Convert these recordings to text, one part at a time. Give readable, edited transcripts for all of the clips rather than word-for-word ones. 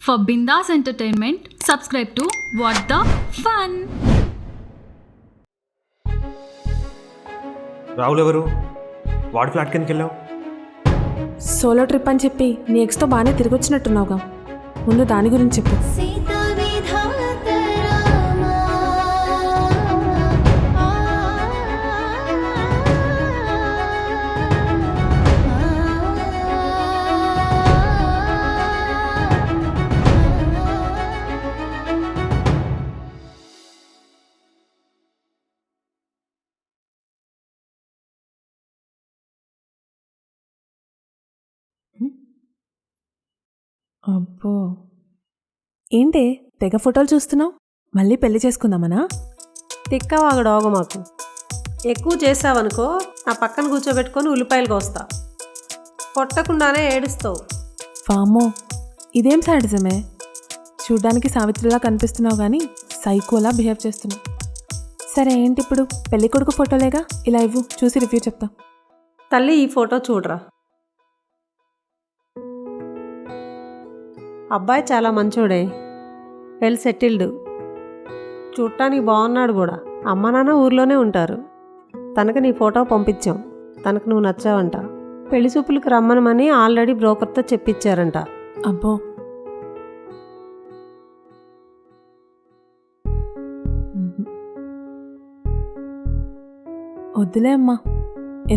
For Bindas Entertainment, subscribe to What the Fun. Rahul ఎవరు? వాడి flat కిందకి వెళ్ళావు? సోలో ట్రిప్ అని చెప్పి నీ ఎక్స్తో బాగానే తిరిగి వచ్చినట్టున్నావుగా. ముందు దాని గురించి చెప్పు. అబ్బో, ఏంటే తెగ ఫోటోలు చూస్తున్నావు? మళ్ళీ పెళ్లి చేసుకుందామనా? తిక్కవాగడోగ మాకు. ఎక్కువ చేసావనుకో నా పక్కన కూర్చోబెట్టుకొని ఉల్లిపాయలు కోస్తా. కొట్టకుండానే ఏడుస్తావు. వామ్మో, ఇదేం సాడిజమే. చూడ్డానికి సావిత్రిలా కనిపిస్తున్నావు కానీ సైకోలా బిహేవ్ చేస్తున్నావు. సరే ఏంటి ఇప్పుడు? పెళ్లి కొడుకు ఫోటోలేగా, ఇలా ఇవ్వు, చూసి రివ్యూ చెప్తా. తల్లి ఈ ఫోటో చూడరా. అబ్బాయి చాలా మంచోడే, వెల్ సెటిల్డ్, చూడటానికి బాగున్నాడు కూడా. అమ్మ నాన్న ఊర్లోనే ఉంటారు. తనకు నీ ఫోటో పంపించాం. తనకు నువ్వు నచ్చావంట. పెళ్లి చూపులకు రమ్మనమని ఆల్రెడీ బ్రోకర్తో చెప్పించారంట. అబ్బో, వద్దులే అమ్మా,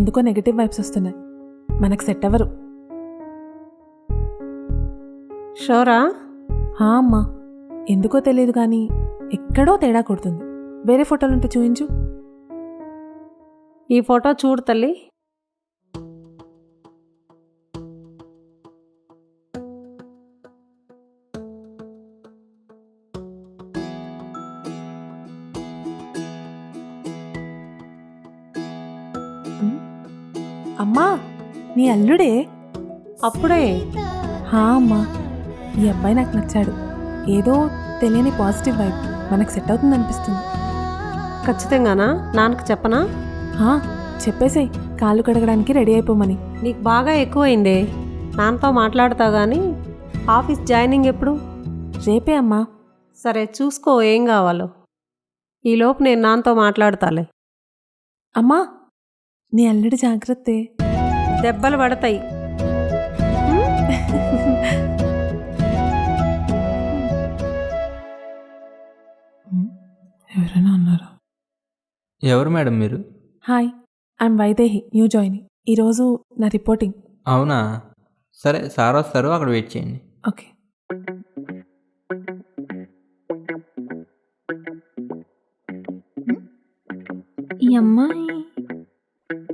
ఎందుకో నెగిటివ్ వైబ్స్ వస్తున్నాయి. మనకు సెట్ అవ్వరు. షోరా? అమ్మా, ఎందుకో తెలియదు కానీ ఎక్కడో తేడా కొడుతుంది. వేరే ఫోటోలుంటే చూయించు. ఈ ఫోటో చూడు తల్లి. అమ్మా, నీ అల్లుడే? అప్పుడే? అమ్మా, ఈ అబ్బాయి నాకు నచ్చాడు. ఏదో తెలియని పాజిటివ్ వైబ్, మనకు సెట్ అవుతుంది అనిపిస్తుంది. ఖచ్చితంగానా? నాన్నకు చెప్పనా? చెప్పేసేయ్, కాళ్ళు కడగడానికి రెడీ అయిపోమని. నీకు బాగా ఎక్కువైందే. నాన్నతో మాట్లాడతావు కానీ ఆఫీస్ జాయినింగ్ ఎప్పుడు? రేపే అమ్మా. సరే చూసుకో ఏం కావాలో. ఈలోపు నేను నాన్నతో మాట్లాడతాలే. అమ్మా, నీ అల్లుడి జాగ్రత్తే. దెబ్బలు పడతాయి. ఎవరైనా అన్నారా? ఎవరు మేడం మీరు? Hi, I'm Vaidehi, new joining. ఈరోజు నా రిపోర్టింగ్. అవునా, సరే సార్ వస్తారు, అక్కడ వెయిట్ చేయండి. ఓకే. ఈ అమ్మాయి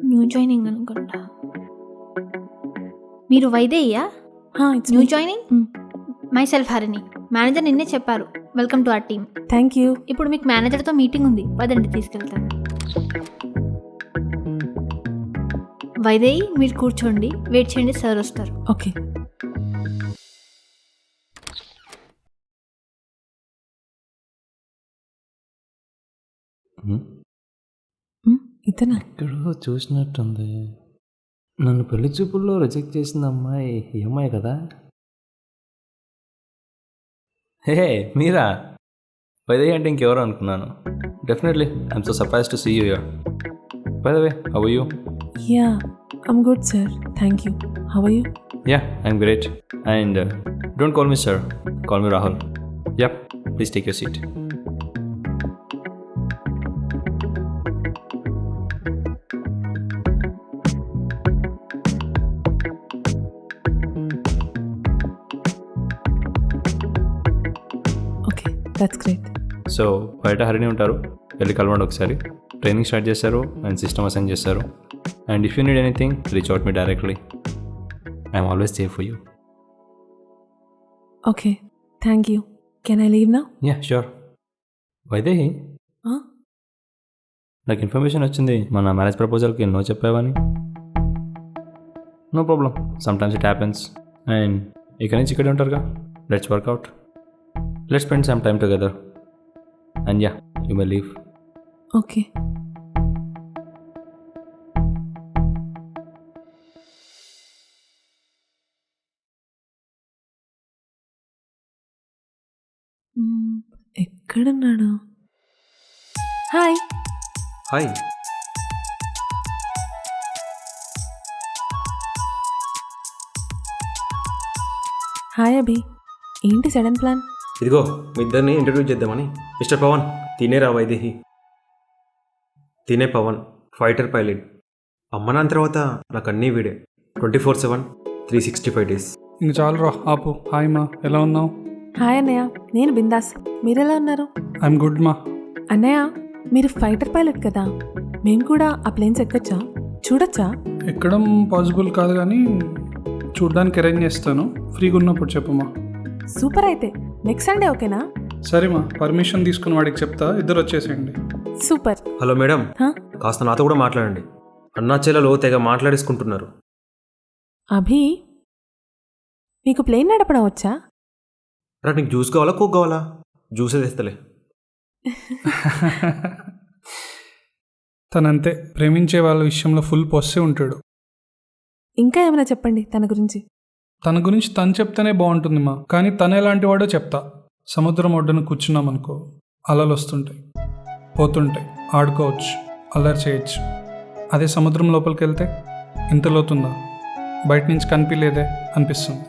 న్యూ జాయినింగ్ అనుకుంటా. మీరు వైదేయ్యా? It's new joining. Myself Harini, manager నిన్నే చెప్పారు welcome to our team. Thank you. ఇప్పుడు మీకు మేనేజర్తో మీటింగ్ ఉంది, పదండి తీసుకెళ్తాను. వైదేహి మీరు కూర్చోండి, వెయిట్ చేయండి, సార్ వస్తారు. ఓకే. ఇతనా? ఎక్కడో చూసినట్టుంది. నన్ను పెళ్లి చూపుల్లో రిజెక్ట్ చేసిన అమ్మాయి ఈ అమ్మాయి కదా? హే, మీరా? వైదేహి అంటే ఇంకెవరో అనుకున్నాను. Definitely I'm so surprise to see you here. By the way, how are you? Yeah, I'm good sir, thank you. How are you? Yeah, I'm great. And don't call me sir, call me Rahul. Yeah, please take your seat. Okay, that's great. So బయట హరిణి ఉంటారు, వెళ్ళి కలవండి ఒకసారి. Training start చేశారు and system assign చేశారు. And if you need anything reach out me directly. I'm always safe for you. Okay, thank you. Can I leave now? Yeah sure. Vaidehi, నాకు information వచ్చింది మన మ్యారేజ్ ప్రపోజల్కి నో చెప్పావని. No problem, sometimes it happens. And ఇక్కడి నుంచి ఇక్కడే ఉంటారుగా, let's work out, let's spend some time together. And yeah, you may leave. Okay. ఎక్కడున్నాడు? హాయ్. హాయ్. హాయ్ అభి. ఏంటి సడన్ ప్లాన్? ఇదిగో మీ ఇద్దరిని ఇంట్రడ్యూస్ చేద్దామని. మిస్టర్ పవన్, తినే రా వైదేహి. తినే పవన్, ఫైటర్ పైలట్. అమ్మ నాన్న తర్వాత నాకు అన్నీ వీడే. 24/7, 365 days. ఇంక చాలు రా ఆపు. హాయ్ మా, ఎలా ఉన్నావు? హాయ్ అన్నయ్య, నేను బిందాస్. మీరెలా ఉన్నారు? ఐఎమ్ గుడ్ మా. అన్నయ్య, మీరు ఫైటర్ పైలట్ కదా, మేము కూడా ఆ ప్లేన్స్ ఎక్కొచ్చా? చూడొచ్చా? ఎక్కడం పాసిబుల్ కాదు కానీ చూడ్డానికి అరేంజ్ చేస్తాను. ఫ్రీగా ఉన్నప్పుడు చెప్పమ్మా. సూపర్. అయితే నెక్స్ట్ సండే ఓకేనా? సరే మా, పర్మిషన్ తీసుకుని వాడికి చెప్తా, ఇద్దరు వచ్చేసేయండి. సూపర్. హలో మేడం, హా? కాస్త నాతో కూడా మాట్లాడండి. అన్నా చెల్లెలు తెగ మాట్లాడేసుకుంటున్నారు. అభి, మీకు ప్లేన్ నడపడం వచ్చా? రా, నీకు జ్యూస్ కావాలా కోక్ కావాలా? జ్యూసే తెస్తలే. తనంతే, ప్రేమించే వాళ్ళ విషయంలో ఫుల్ పొస్సే ఉంటాడు. ఇంకా ఏమైనా చెప్పండి తన గురించి. తన గురించి తను చెప్తేనే బాగుంటుంది మా, కానీ తను ఎలాంటి వాడో చెప్తా. సముద్రం ఒడ్డున కూర్చున్నామనుకో, అలలు వస్తుంటాయి, పోతుంటాయి, ఆడుకోవచ్చు, అల్లరి చేయొచ్చు. అదే సముద్రం లోపలికి వెళ్తే ఇంత లోతుందా, బయట నుంచి కనిపించలేదే అనిపిస్తుంది.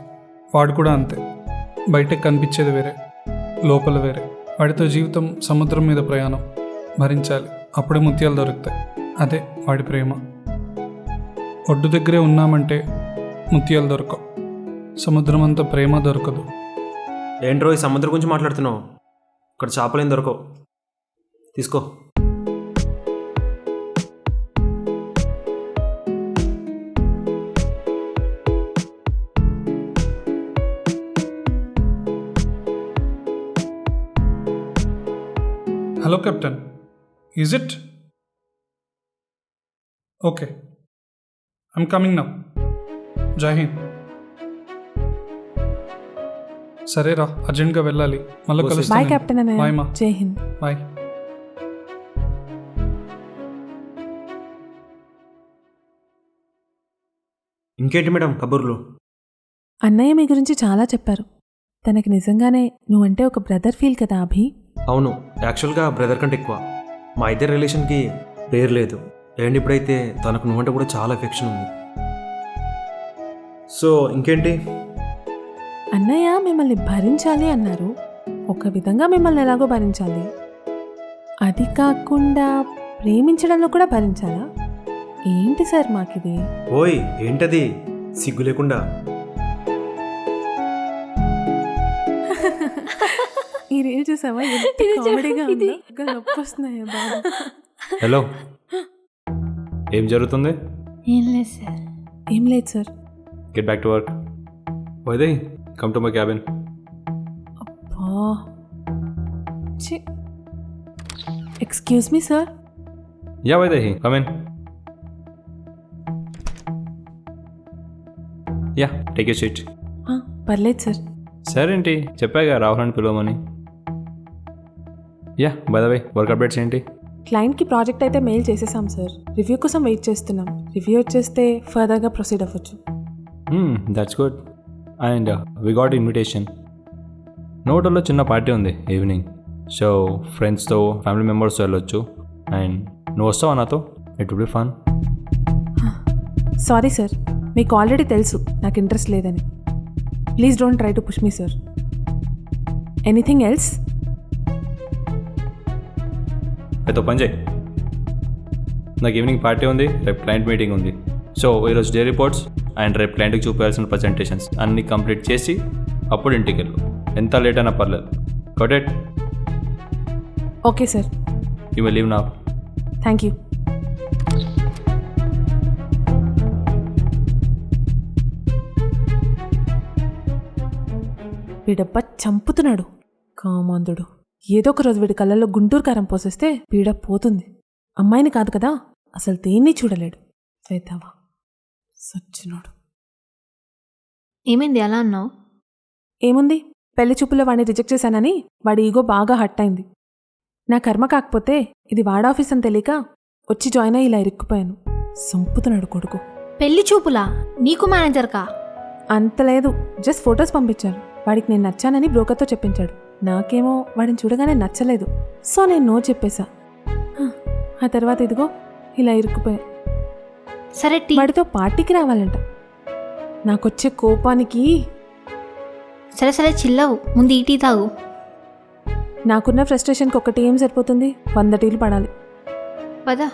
వాడు కూడా అంతే, బయటకు కనిపించేది వేరే, లోపల వేరే. వాడితో జీవితం సముద్రం మీద ప్రయాణం, భరించాలి, అప్పుడే ముత్యాలు దొరుకుతాయి. అదే వాడి ప్రేమ. ఒడ్డు దగ్గరే ఉన్నామంటే ముత్యాలు దొరకవు, సముద్రం అంతా ప్రేమ దొరకదు. ఏంట్రో ఈ సముద్రం గురించి మాట్లాడుతున్నావు? ఇక్కడ చేపలేం దొరకవు. తీసుకో. Hello captain, is it okay? I'm coming now. జై హింద్. సరేరా, అర్జెంట్గా వెళ్ళాలి, మళ్ళీ బాయ్ బాయ్ కలుస్తాను. కెప్టెన్ బాయ్ అన్నయ్య. మా. జై హింద్. బాయ్. ఇంకేంటి మేడం కబుర్లు? అన్నయ్య మీ గురించి చాలా చెప్పారు. తనకి నిజంగానే నువ్వంటే ఒక బ్రదర్ ఫీల్ కదా అభి? అవును, యాక్చువల్గా బ్రదర్ కంటే ఎక్కువ. మా ఇద్దరి రిలేషన్కి పేరు లేదు. అండ్ ఇప్పుడైతే తనకు నువ్వంటే కూడా చాలా ఎఫెక్షన్ ఉంది. సో ఇంకేంటి? అన్నయ్య మిమ్మల్ని భరించాలి అన్నారు, ఒక విధంగా మిమ్మల్ని ఎలాగో భరించాలి, అది కాకుండా ప్రేమించడంలో కూడా భరించాలా? ఏంటి సార్ మాకిది? ఓయ్ ఏంటది సిగ్గు లేకుండా? ఈ రీల్ చూసావా? ఎంత ఇది చెప్పు, కామెడీగా ఇది. ఉందో. ఇంకా నొప్పి వస్తున్నాయా బాబు? హలో, ఏం జరుగుతుంది? ఏం లేదు సార్. ఏం లేదు sir. Get back to work. Vaidehi, come to my cabin. అబ్బా, excuse me sir. Yeah Vaidehi, come in. Yeah, take you seat. పర్లేదు సార్. సరే ఏంటి, చెప్పాగా రాహుల్ అని పిలవమని. Yeah, by the way, work updates ఏంటి? క్లయింట్కి ప్రాజెక్ట్ అయితే మెయిల్ చేసేసాం సార్. రివ్యూ కోసం వెయిట్ చేస్తున్నాం. రివ్యూ వచ్చేస్తే ఫర్దర్గా ప్రొసీడ్ అవ్వచ్చు. That's good. And we got invitation. నోటల్లో చిన్న పార్టీ ఉంది ఈవినింగ్. సో ఫ్రెండ్స్తో, ఫ్యామిలీ మెంబర్స్తో వెళ్ళొచ్చు. అండ్ నువ్వు వస్తావా నాతో? It will be fun. Sorry sir, మీకు ఆల్రెడీ తెలుసు నాకు ఇంట్రెస్ట్ లేదని. Please don't try to push me sir. Anything else? అయితే పని చేయి, నాకు ఈవినింగ్ పార్టీ ఉంది, రేపు క్లయింట్ మీటింగ్ ఉంది. సో ఈరోజు డే రిపోర్ట్స్ అండ్ రేపు క్లయింట్కి చూపించాల్సిన ప్రజెంటేషన్స్ అన్నీ కంప్లీట్ చేసి అప్పుడు ఇంటికి వెళ్ళు. ఎంత లేట్ అయినా పర్లేదు. Got it? Okay sir. You may leave now. Thank you. వీడబ్బా చంపుతున్నాడు కామాంధుడు. ఏదో ఒక రోజు వీడి కళ్ళల్లో గుంటూరు కారం పోసేస్తే పీడ పోతుంది. అమ్మాయిని కాదు కదా, అసలు దేన్ని చూడలేడు. వేద్దావా సచ్చినోడు. ఏమైంది అలా అన్నావు? ఏముంది, పెళ్లి చూపులో వాడిని రిజెక్ట్ చేశానని వాడి ఈగో బాగా హట్ అయింది. నా కర్మ కాకపోతే ఇది వాడ ఆఫీస్ అని తెలియక వచ్చి జాయిన్ అయ్యి ఇలా ఇరుక్కుపోయాను. సంపుతున్నాడు కొడుకు. పెళ్లి చూపులా? నీకు మేనేజర్ కా? అంత లేదు, జస్ట్ ఫొటోస్ పంపించారు. వాడికి నేను నచ్చానని బ్రోకర్తో చెప్పించాడు. నాకేమో వాడిని చూడగానే నచ్చలేదు. సో నేను నో చెప్పేశా. ఆ తర్వాత ఇదిగో ఇలా ఇరుక్కుపోయా. సరే టీ. వాడితో పార్టీకి రావాలంట. నాకొచ్చే కోపానికి సరే సరే చిల్లవు, ముందు ఈ టీ తాగు. నాకున్న ఫ్రస్ట్రేషన్కి ఒకటి ఏం సరిపోతుంది, 100 టీలు పడాలి. పదా.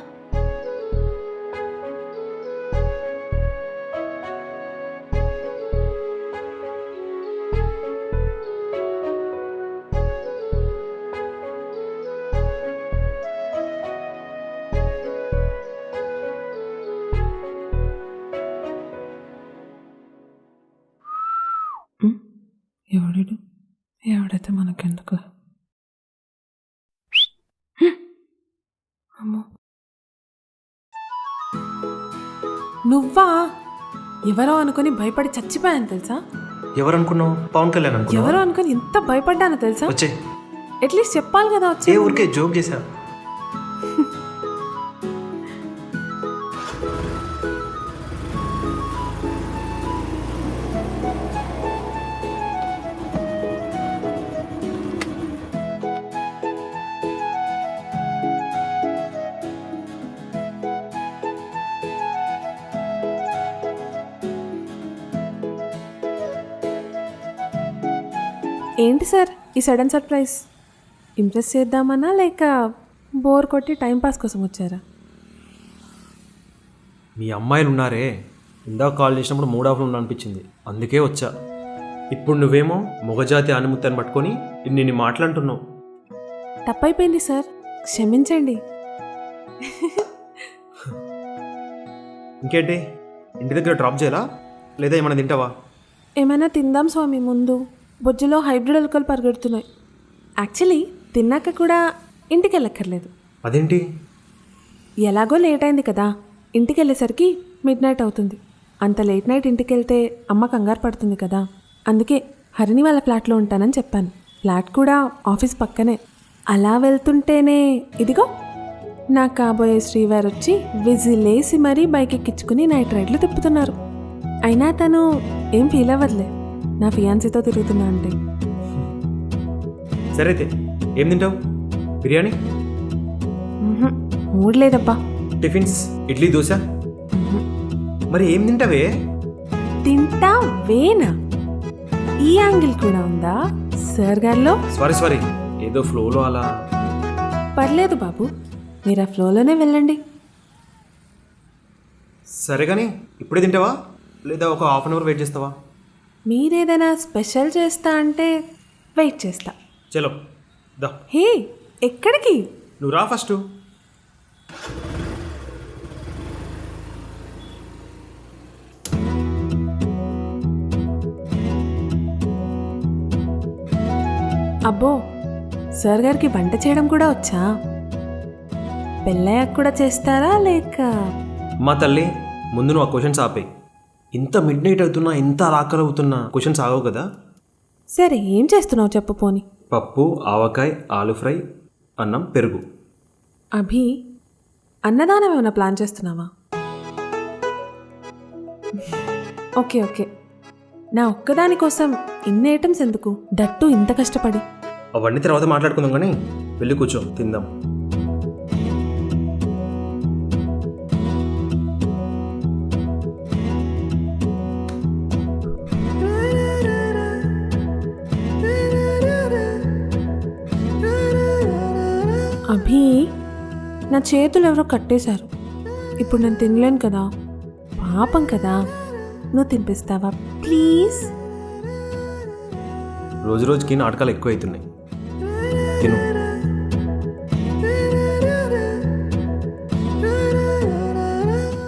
ఎవడు ఎవడైతే మనకెందుకు. అమ్మో నువ్వా? ఎవరో అనుకుని భయపడి చచ్చిపోయాను తెలుసా. ఎవరు అనుకున్నావు? పవన్ కళ్యాణ్ అనుకున్నావు? ఎవరో అనుకుని ఎంత భయపడ్డానో తెలుసా. వచ్చే అట్లీస్ట్ చెప్పాలి కదా. వచ్చే ఊరికే జోక్ చేశా. ఏంటి సార్ ఈ సడన్ సర్ప్రైజ్? ఇంప్రెస్ చేద్దామన్నా లేక బోర్ కొట్టి టైంపాస్ కోసం వచ్చారా? మీ అమ్మాయిలు ఉన్నారే, ఇందాక కాల్ చేసినప్పుడు మూడ్ ఆఫ్లో ఉన్నా అనిపించింది, అందుకే వచ్చా. ఇప్పుడు నువ్వేమో మొగజాతి ఆనిముత్తాన్ని పట్టుకొని ఇన్ని మాట్లాడుతున్నావు. తప్పైపోయింది సార్, క్షమించండి. ఇంకేంటి, ఇంటి దగ్గర డ్రాప్ చేయాలా లేదా ఏమైనా తింటావా? ఏమైనా తిందాం స్వామి. ముందు బొజ్జులో హైబ్రిడ్ ఎలుకలు పరిగెడుతున్నాయి. యాక్చువల్లీ తిన్నాక కూడా ఇంటికి వెళ్ళక్కర్లేదు. అదేంటి? ఎలాగో లేట్ అయింది కదా, ఇంటికి వెళ్ళేసరికి మిడ్-నైట్ అవుతుంది. అంత లేట్ నైట్ ఇంటికి వెళ్తే అమ్మ కంగారు పడుతుంది కదా. అందుకే హరిణి వాళ్ళ ఫ్లాట్లో ఉంటానని చెప్పాను. ఫ్లాట్ కూడా ఆఫీస్ పక్కనే. అలా వెళ్తుంటేనే ఇదిగో నా కాబోయే శ్రీవారు వచ్చి విజిలేసి మరీ బైక్ ఎక్కించుకుని నైట్ రైడ్లు తిప్పుతున్నారు. అయినా తను ఏం ఫీల్ అవ్వదులే, నా ఫియాన్సీతో తిరుగుతున్నా అంటే. సరే అయితే ఏం తింటావు? బిర్యానీ? మూడ్ లేదబ్బా. టిఫిన్స్? ఇడ్లీ, దోశ? మరి ఏం తింటావే? తింటా వేనా? ఈ యాంగిల్ కూడా ఉందా సార్ గారిలో? సారీ ఏదో ఫ్లోలో అలా. పర్లేదు బాబు, మీరు ఆ ఫ్లోలోనే వెళ్ళండి. సరే కానీ ఇప్పుడే తింటావా లేదా ఒక హాఫ్ అన్ అవర్ వెయిట్ చేస్తావా? మీరేదైనా స్పెషల్ చేస్తా అంటే వెయిట్ చేస్తా. చలో దా. హే, ఎక్కడికి? నువ్వు రా ఫస్ట్. అబ్బో, సార్ గారికి వంట చేయడం కూడా వచ్చా? పెళ్ళయ్యాక కూడా చేస్తారా లేక? మా తల్లి, ముందు నువ్వు ఆ క్వశ్చన్స్ ఆపే. ఇంత మిడ్ నైట్ అవుతున్నా, ఇంత ఆకలి అవుతున్నా క్వశ్చన్స్ ఆగవు కదా. సరే ఏం చేస్తున్నావు చెప్పు పోని. పప్పు, ఆవకాయ, ఆలు ఫ్రై, అన్నం, పెరుగు. అభి, అన్నదానం ఏమైనా ప్లాన్ చేస్తున్నావా? ఓకే, నా ఒక్కదాని కోసం ఇన్ని ఐటమ్స్ ఎందుకు, దట్టు ఇంత కష్టపడి? అవన్నీ తర్వాత మాట్లాడుకుందాం కానీ వెళ్ళి కూర్చో, తిందాం. అభి, నా చేతులు ఎవరో కట్టేశారు. ఇప్పుడు నేను తినలేను కదా, పాపం కదా. నువ్వు తినిపిస్తావా ప్లీజ్? రోజు రోజుకి నాటకాలు ఎక్కువ అవుతున్నాయి, తిను.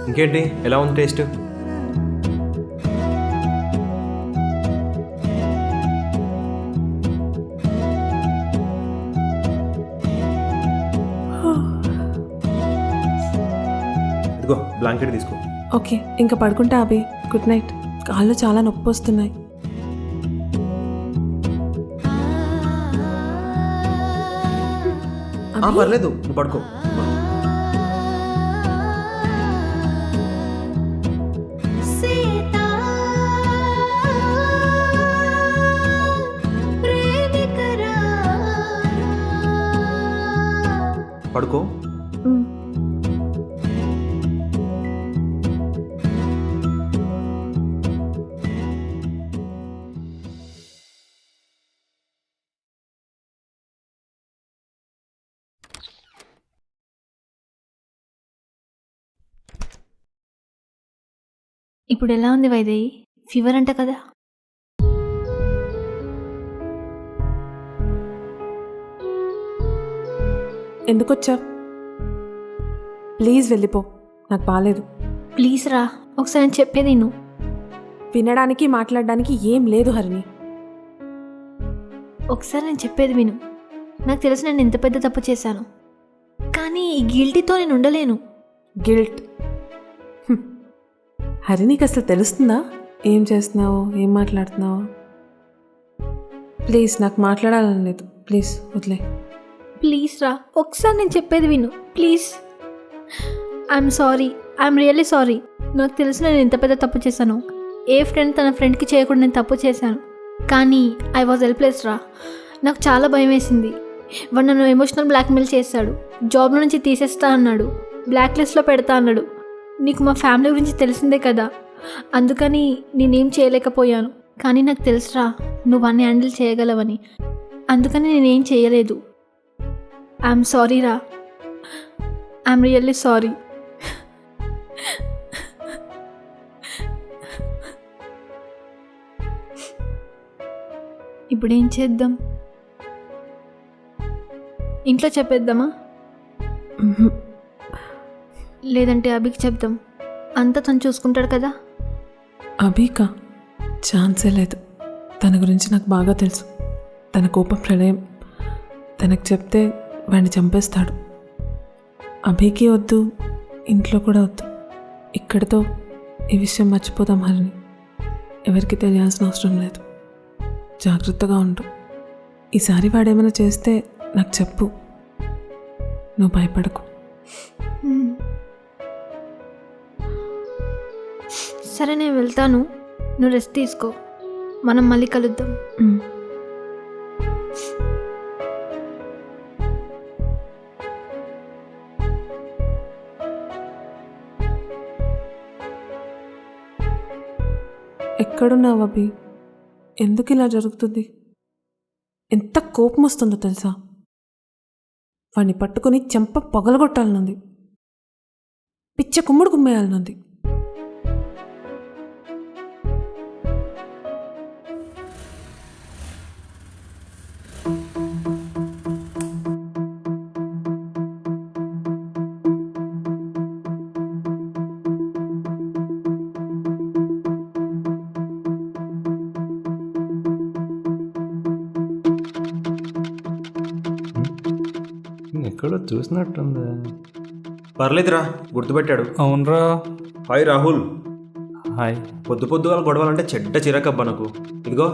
ఇంకేంటి, ఎలా ఉంది టేస్ట్? ఇదిగో బ్లాంకెట్ తీసుకో. ఓకే, ఇంకా పడుకుంటా అభి. Good night. కాళ్ళు చాలా నొప్పి వస్తున్నాయి. పర్లేదు, నువ్వు పడుకో. పడుకో. ఇప్పుడు ఎలా ఉంది వైదేహి? ఫీవర్ అంట కదా. ఎందుకు వచ్చావు? ప్లీజ్ వెళ్ళిపో, నాకు బాగాలేదు. ప్లీజ్ రా, ఒకసారి నేను చెప్పేది నువ్వు. వినడానికి మాట్లాడడానికి ఏం లేదు హరిణి. ఒకసారి నేను చెప్పేది విను. నాకు తెలుసు నేను ఎంత పెద్ద తప్పు చేశాను, కానీ ఈ గిల్టీతో నేను ఉండలేను. గిల్ట్? హరిణికి అసలు తెలుస్తుందా ఏం చేస్తున్నావో, ఏం మాట్లాడుతున్నావో? ప్లీజ్, నాకు మాట్లాడాలని లేదు. ప్లీజ్ వదిలే. ప్లీజ్ రా, ఒకసారి నేను చెప్పేది విను please. I'm sorry, I'm really sorry. నాకు తెలుసు నేను ఎంత పెద్ద తప్పు చేశాను. ఏ ఫ్రెండ్ తన ఫ్రెండ్కి చేయకుండా నేను తప్పు చేశాను, కానీ ఐ వాజ్ హెల్ప్లెస్ రా. నాకు చాలా భయం వేసింది. వాడు నన్ను ఎమోషనల్ బ్లాక్మెయిల్ చేశాడు. జాబ్ నుంచి తీసేస్తా అన్నాడు, బ్లాక్ లిస్ట్లో పెడతా అన్నాడు. నీకు మా ఫ్యామిలీ గురించి తెలిసిందే కదా, అందుకని నేనేం చేయలేకపోయాను. కానీ నాకు తెలుసురా నువ్వు అన్నీ హ్యాండిల్ చేయగలవని, అందుకని నేనేం చేయలేదు. ఐఎమ్ సారీ రా, ఐఎమ్ రియల్లీ సారీ. ఇప్పుడు ఏం చేద్దాం? ఇంట్లో చెప్పేద్దామా, లేదంటే అభికి చెప్దాం? అంతా తను చూసుకుంటాడు కదా. అభికా? ఛాన్సే లేదు. తన గురించి నాకు బాగా తెలుసు. తన కోపం ప్రళయం. తనకు చెప్తే వాడిని చంపేస్తాడు. అభికి వద్దు, ఇంట్లో కూడా వద్దు. ఇక్కడితో ఈ విషయం మర్చిపోదాం హరిణి. ఎవరికి తెలియాల్సిన అవసరం లేదు. జాగ్రత్తగా ఉండు. ఈసారి వాడేమైనా చేస్తే నాకు చెప్పు. నువ్వు భయపడకు. సరే, నేను వెళ్తాను. నువ్వు రెస్ట్ తీసుకో, మనం మళ్ళీ కలుద్దాం. ఎక్కడున్నావు అభి? ఎందుకు ఇలా జరుగుతుంది? ఎంత కోపం వస్తుందో తెలుసా? వాడిని పట్టుకుని చెంప పగలగొట్టాలనుంది. పిచ్చ కుమ్ముడు కుమ్మేయాలనుంది. ఎక్కడో చూసినట్టుంది. పర్లేదురా, గుర్తుపెట్టాడు. అవునరా. హాయ్ రాహుల్. హాయ్. పొద్దు పొద్దుగా గొడవలంటే చెడ్డ చిరాకబ్బా నాకు. ఇదిగో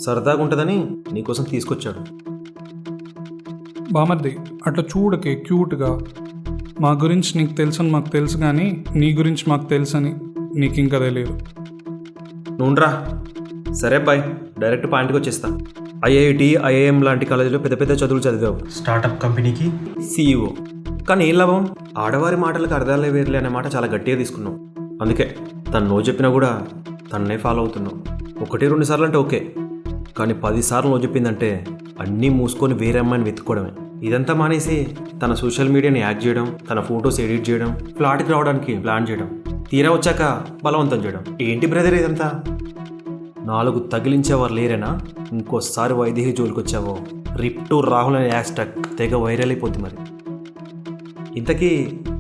సరదాగా ఉంటుందని నీకోసం తీసుకొచ్చాడు. బామర్ది, అట్లా చూడకే క్యూట్గా. మా గురించి నీకు తెలుసని మాకు తెలుసు, కానీ నీ గురించి మాకు తెలుసని నీకు ఇంకా తెలియదు. నువ్వురా. సరే బాయ్, డైరెక్ట్ పాయింట్కి వచ్చేస్తా. ఐఐటి, ఐఐఎం లాంటి కాలేజీలో పెద్ద పెద్ద చదువులు చదివావు. స్టార్టప్ కంపెనీకి CEO. కానీ ఏం లాభం? ఆడవారి మాటలకు అర్థాలే వేర్లే అనే మాట చాలా గట్టిగా తీసుకున్నావు. అందుకే తను నో చెప్పినా కూడా తన్నే ఫాలో అవుతున్నావు. 1-2 సార్లు అంటే ఓకే, కానీ 10 సార్లు నో చెప్పిందంటే అన్నీ మూసుకొని వేరే అమ్మాయిని వెతుక్కోవడమే. ఇదంతా మానేసి తన సోషల్ మీడియాని యాక్ట్ చేయడం, తన ఫొటోస్ ఎడిట్ చేయడం, ఫ్లాట్కి రావడానికి ప్లాన్ చేయడం, తీరా వచ్చాక బలవంతం చేయడం. ఏంటి బ్రదర్ ఇదంతా? 4 తగిలించేవారు లేరేనా? ఇంకోసారి వైదేహి జోలికి వచ్చావో రిప్ టు రాహుల్ అనే హ్యాష్ట్యాగ్ తెగ వైరల్ అయిపోద్ది. మరి ఇంతకీ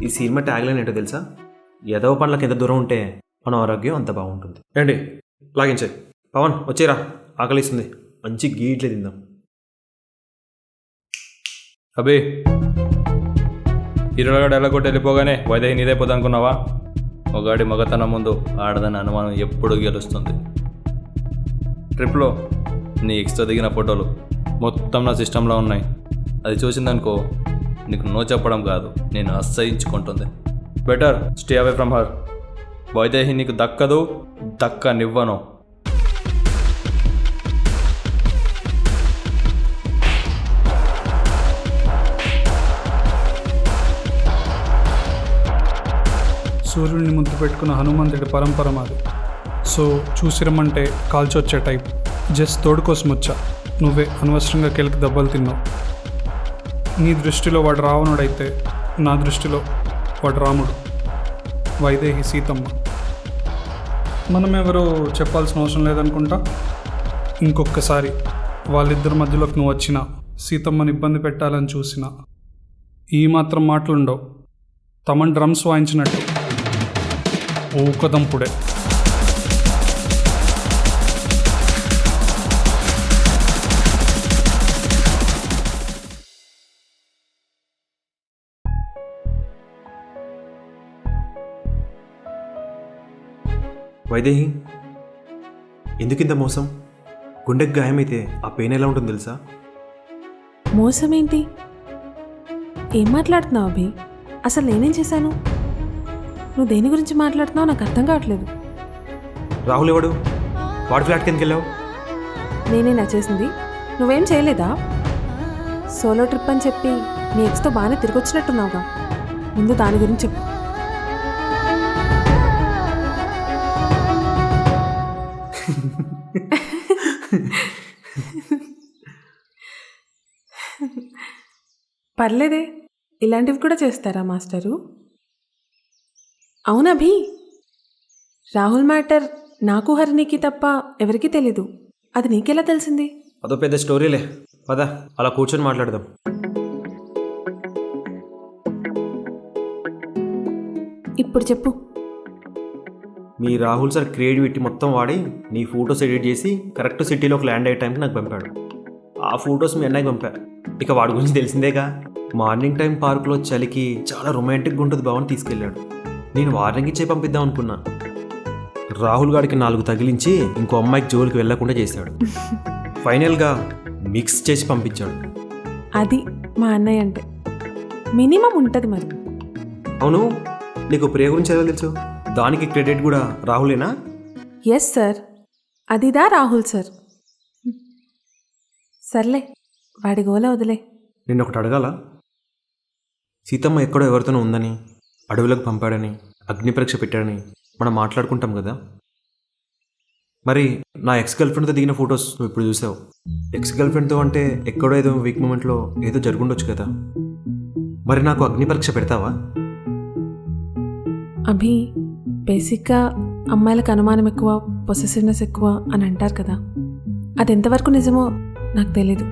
ఈ సినిమా ట్యాగ్లైన్ ఏంటో తెలుసా? ఎదవ పనులకు ఎంత దూరం ఉంటే మన ఆరోగ్యం అంత బాగుంటుంది. ఏంటి లాగించే? పవన్ వచ్చేరా, ఆకలిస్తుంది. మంచి గీట్లే తిందాం. అబే, హీరోగా డైలాగ్ కొట్టి వెళ్ళిపోగానే వైదేహి నీదైపోద్ది అనుకున్నావా? ఒకగాడి మగతనం ముందు ఆడదని అనుమానం ఎప్పుడు గెలుస్తుంది. ట్రిప్లో నీ ఎక్స్తో దిగిన ఫోటోలు మొత్తం నా సిస్టంలో ఉన్నాయి. అది చూసిందనుకో, నీకు నో చెప్పడం కాదు, నేను అసహించుకుంటుంది. Better stay away from her. Vaidehi నీకు దక్కదు, దక్కనివ్వను. సూర్యుడిని ముద్దు పెట్టుకున్న హనుమంతుడి పరంపర మాది. సో చూసిరమ్మంటే కాల్చొచ్చే టైప్. జస్ట్ తోడు కోసం వచ్చా. నువ్వే అనవసరంగా కెలికి దెబ్బలు తిన్నావు. నీ దృష్టిలో వాడు రావణుడైతే నా దృష్టిలో వాడు రాముడు, వైదేహి సీతమ్మ. మనం ఎవరో చెప్పాల్సిన అవసరం లేదనుకుంటా. ఇంకొకసారి వాళ్ళిద్దరి మధ్యలోకి నువ్వు వచ్చినా, సీతమ్మని ఇబ్బంది పెట్టాలని చూసినా ఈ మాత్రం మాటలుండవు. తమన్ డ్రమ్స్ వాయించినట్టు ఊకదంపుడే. వైదేహి, ఎందుకింత మోసం? గుండెకి గాయమైతే ఆ పెయిన్ ఎలా ఉంటుందో తెలుసా? మోసం ఏంటి? ఏం మాట్లాడుతున్నావు అభి? అసలు నేనేం చేశాను? నువ్వు దేని గురించి మాట్లాడుతున్నావు నాకు అర్థం కావట్లేదు. రాహుల్ ఎవడు? వాడి ఫ్లాట్కి ఎందుకు వెళ్ళావు? నేనే నచ్చేసింది, నువ్వేం చేయలేదా? సోలో ట్రిప్ అని చెప్పి నీ ఎక్స్తో బాగానే తిరిగి వచ్చినట్టున్నావుగా. ముందు దాని గురించి చెప్పు. పర్లేదే, ఇలాంటివి కూడా చేస్తారా మాస్టరు? అవునభి, రాహుల్ మ్యాటర్ నాకు హరిణికి తప్ప ఎవరికీ తెలీదు. అది నీకెలా తెలిసింది? అదో పెద్ద స్టోరీలే, పద అలా కూర్చొని మాట్లాడదాం. ఇప్పుడు చెప్పు. మీ రాహుల్ సార్ క్రియేటివిటీ మొత్తం వాడి నీ ఫొటోస్ ఎడిట్ చేసి కరెక్ట్ సిటీలోకి ల్యాండ్ అయ్యే టైంకి నాకు పంపాడు. ఆ ఫొటోస్ మీ అన్నయ్యకి పంపా. ఇక వాడి గురించి తెలిసిందేగా. మార్నింగ్ టైం పార్కులో చలికి చాలా రొమాంటిక్గా ఉంటుంది బావని తీసుకెళ్ళాడు. నేను వార్నింగ్ ఇచ్చే పంపిద్దాం అనుకున్నా. రాహుల్ గాడికి 4 తగిలించి ఇంకో అమ్మాయికి జోలికి వెళ్లకుండా చేశాడు. ఫైనల్గా మిక్స్ చేసి పంపించాడు. అది మా అన్నయ్య అంటే మినిమం ఉంటుంది మరి. అవును, నీకు ప్రియ గురించి ఎలా తెలుసు? దానికి క్రెడిట్ కూడా రాహులేనా? ఎస్ సార్, అదిదా రాహుల్ సార్. సర్లే, వాడి గోల వదిలే. నిన్న ఒకటి అడగాల. సీతమ్మ ఎక్కడో ఎవరితోనో ఉందని, అడవులకు పంపాడని, అగ్ని పరీక్ష పెట్టాడని మనం మాట్లాడుకుంటాం కదా. మరి నా ఎక్స్ గర్ల్ఫ్రెండ్తో దిగిన ఫొటోస్ నువ్వు ఇప్పుడు చూసావు. ఎక్స్ గర్ల్ఫ్రెండ్తో అంటే ఎక్కడో ఏదో వీక్ మూమెంట్లో ఏదో జరుగుండొచ్చు కదా. మరి నాకు అగ్ని పరీక్ష పెడతావా? అభి, బేసిక్గా అమ్మాయిలకు అనుమానం ఎక్కువ, పొసెసివ్నెస్ ఎక్కువ అని అంటారు కదా. అది ఎంతవరకు నిజమో నాకు తెలీదు.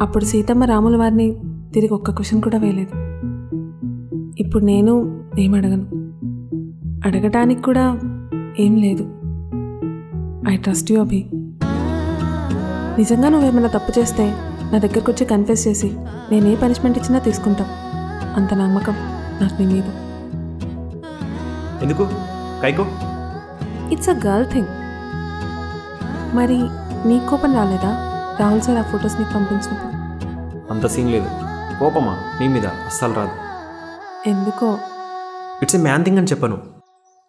అప్పుడు సీతమ్మ రాముల వారిని తిరిగి ఒక్క క్వశ్చన్ కూడా వేయలేదు. ఇప్పుడు నేను ఏం అడగను, అడగటానికి కూడా ఏం లేదు. ఐ ట్రస్ట్ యూ అభి. నిజంగా నువ్వేమైనా తప్పు చేస్తే నా దగ్గరకు వచ్చి కన్ఫెస్ చేసి నేను ఏ పనిష్మెంట్ ఇచ్చినా తీసుకుంటాం. అంత నమ్మకం నాకు నీ మీద. ఎందుకు కైకో? It's a girl thing. మరి నీ కోపం రాలేదా రాహుల్ సార్ ఆ ఫొటోస్ నీకు పంపించినప్పుడు? అంత సీన్ లేదు. కోపమా నీ మీద? అస్సలు రాదు. ఎందుకో. ఇట్స్ ఏ మ్యాన్ థింగ్ అని చెప్పను.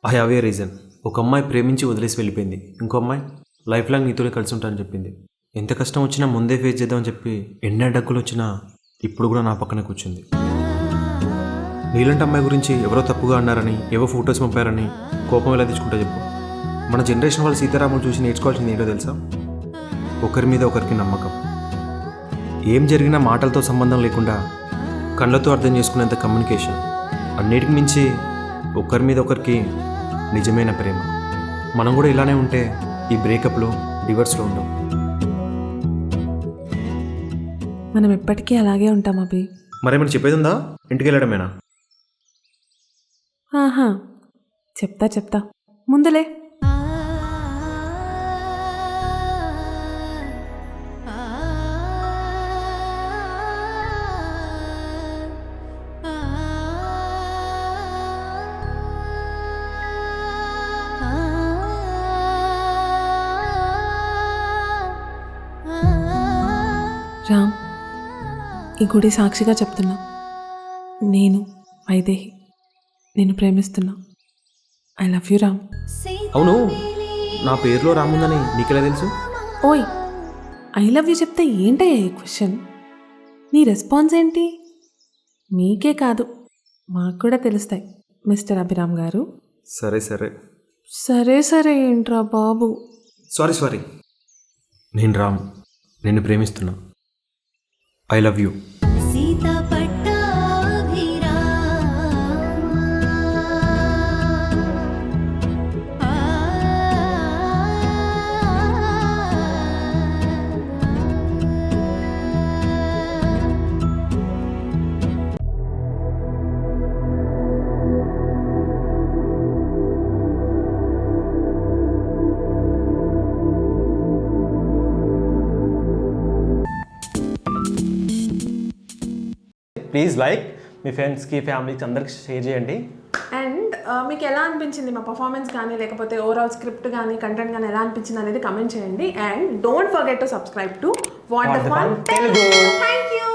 I have a reason. ఒక అమ్మాయి ప్రేమించి వదిలేసి వెళ్ళిపోయింది. ఇంకో అమ్మాయి లైఫ్ లాంగ్ నీతోనే కలిసి ఉంటానని చెప్పింది. ఎంత కష్టం వచ్చినా ముందే ఫేస్ చేద్దామని చెప్పి ఎన్ని అడ్డంకులు వచ్చినా ఇప్పుడు కూడా నా పక్కనే కూర్చుంది. నీలాంటి అమ్మాయి గురించి ఎవరో తప్పుగా అన్నారని, ఏవో ఫొటోస్ పంపారని కోపం ఎలా తెచ్చుకుంటా చెప్పు. మన జనరేషన్ వాళ్ళు సీతారాములు చూసి నేర్చుకోవాల్సింది ఏంటో తెలుసా? ఒకరి మీద ఒకరికి నమ్మకం. ఏం జరిగినా మాటలతో సంబంధం లేకుండా కళ్ళతో అర్థం చేసుకునేంత కమ్యూనికేషన్. అన్నిటికి మించి ఒకరి మీద ఒకరికి నిజమైన ప్రేమ. మనం కూడా ఇలానే ఉంటే ఈ బ్రేకప్లు, డివర్స్లో ఉండవు. మనం ఎప్పటికీ అలాగే ఉంటాం అభి. మరేమైనా చెప్పేది ఉందా? ఇంటికి వెళ్ళడమేనా? ఆహా, చెప్తా ముందులే. రామ్, ఈ గుడి సాక్షిగా చెప్తున్నా, నేను వైదేహి నేను ప్రేమిస్తున్నా. I love you Ram. అవును, నా పేరులో రాముందని నీకెలా తెలుసు? ఓయ్, ఐ లవ్ యూ చెప్తే ఏంటయ్యా ఈ క్వశ్చన్? నీ రెస్పాన్స్ ఏంటి? మీకే కాదు మాకు కూడా తెలుస్తాయి మిస్టర్ అభిరామ్ గారు. సరే సరే. సరే సరే ఏంట్రా బాబు. సారీ. నేను రామ్, నిన్ను ప్రేమిస్తున్నా. I love you. Please like, మీ ఫ్రెండ్స్కి ఫ్యామిలీకి అందరికి షేర్ చేయండి. అండ్ మీకు ఎలా అనిపించింది మా పర్ఫార్మెన్స్ కానీ లేకపోతే ఓవరాల్ స్క్రిప్ట్ కానీ కంటెంట్ కానీ ఎలా అనిపించింది అనేది కమెంట్ చేయండి. And don't forget to subscribe to what the fun Telugu. Thank you.